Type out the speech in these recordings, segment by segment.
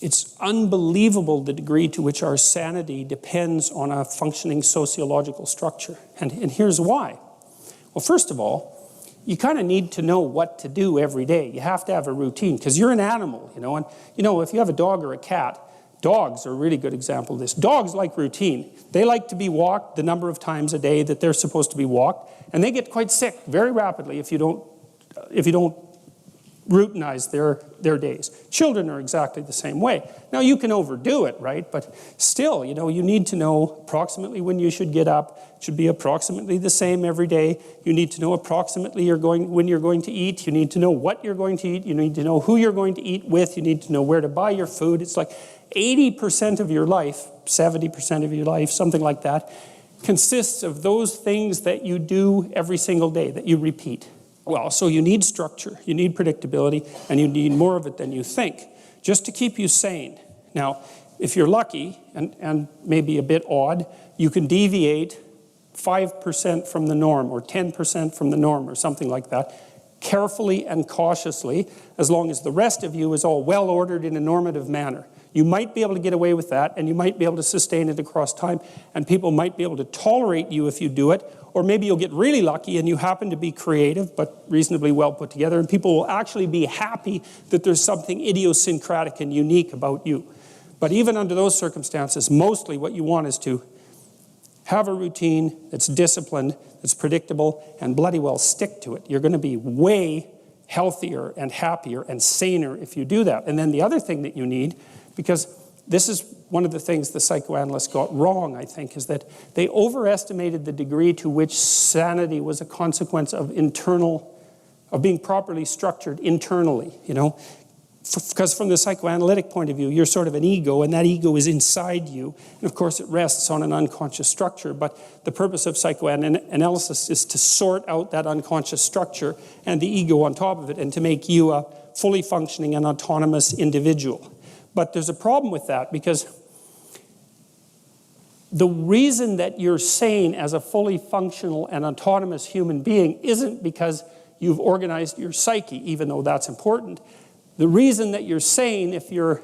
It's unbelievable the degree to which our sanity depends on a functioning sociological structure. And here's why. Well, first of all, you kind of need to know what to do every day. You have to have a routine, because you're an animal, you know. And, you know, if you have a dog or a cat, dogs are a really good example of this. Dogs like routine. They like to be walked the number of times a day that they're supposed to be walked, and they get quite sick very rapidly if you don't routinize their days. Children are exactly the same way. Now, you can overdo it, right? But still, you know, you need to know approximately when you should get up. It should be approximately the same every day. You need to know approximately when you're going to eat. You need to know what you're going to eat. You need to know who you're going to eat with. You need to know where to buy your food. It's like 80% of your life, 70% of your life, something like that, consists of those things that you do every single day, that you repeat. Well, so you need structure, you need predictability, and you need more of it than you think, just to keep you sane. Now, if you're lucky, and maybe a bit odd, you can deviate 5% from the norm, or 10% from the norm, or something like that, carefully and cautiously, as long as the rest of you is all well ordered in a normative manner. You might be able to get away with that, and you might be able to sustain it across time, and people might be able to tolerate you if you do it, or maybe you'll get really lucky and you happen to be creative but reasonably well put together, and people will actually be happy that there's something idiosyncratic and unique about you. But even under those circumstances, mostly what you want is to have a routine that's disciplined, that's predictable, and bloody well stick to it. You're going to be way healthier and happier and saner if you do that. And then the other thing that you need, because this is one of the things the psychoanalysts got wrong, I think, is that they overestimated the degree to which sanity was a consequence of being properly structured internally, you know. Because from the psychoanalytic point of view, you're sort of an ego, and that ego is inside you. And of course, it rests on an unconscious structure. But the purpose of psychoanalysis is to sort out that unconscious structure and the ego on top of it, and to make you a fully functioning and autonomous individual. But there's a problem with that, because the reason that you're sane as a fully functional and autonomous human being isn't because you've organized your psyche, even though that's important. The reason that you're sane if you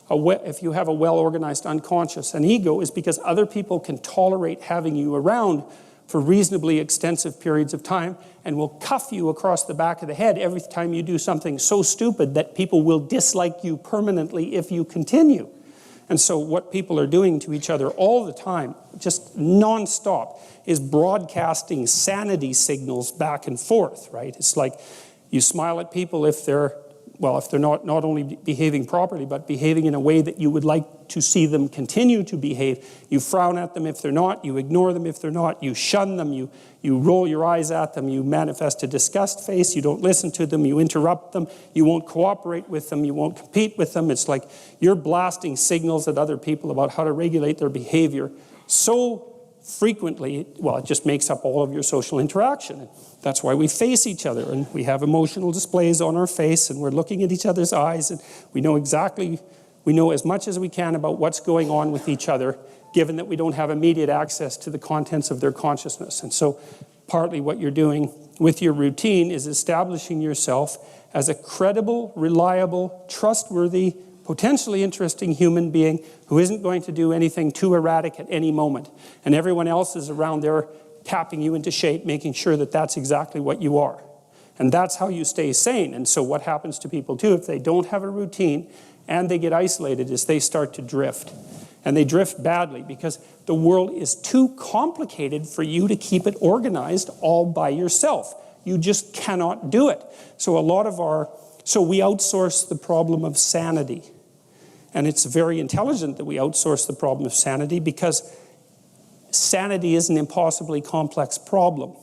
have a well-organized unconscious and ego is because other people can tolerate having you around for reasonably extensive periods of time, and will cuff you across the back of the head every time you do something so stupid that people will dislike you permanently if you continue. And so what people are doing to each other all the time, just non-stop, is broadcasting sanity signals back and forth, right? It's like you smile at people if they're not only behaving properly, but behaving in a way that you would like to see them continue to behave. You frown at them if they're not, you ignore them if they're not, you shun them, you roll your eyes at them, you manifest a disgust face, you don't listen to them, you interrupt them, you won't cooperate with them, you won't compete with them. It's like you're blasting signals at other people about how to regulate their behavior so frequently, well, it just makes up all of your social interaction. That's why we face each other, and we have emotional displays on our face, and we're looking at each other's eyes, and we know as much as we can about what's going on with each other, given that we don't have immediate access to the contents of their consciousness. And so partly what you're doing with your routine is establishing yourself as a credible, reliable, trustworthy, potentially interesting human being who isn't going to do anything too erratic at any moment. And everyone else is around there tapping you into shape, making sure that that's exactly what you are. And that's how you stay sane. And so what happens to people too, if they don't have a routine and they get isolated, is they start to drift. And they drift badly because the world is too complicated for you to keep it organized all by yourself. You just cannot do it. So we outsource the problem of sanity. And it's very intelligent that we outsource the problem of sanity, because sanity is an impossibly complex problem.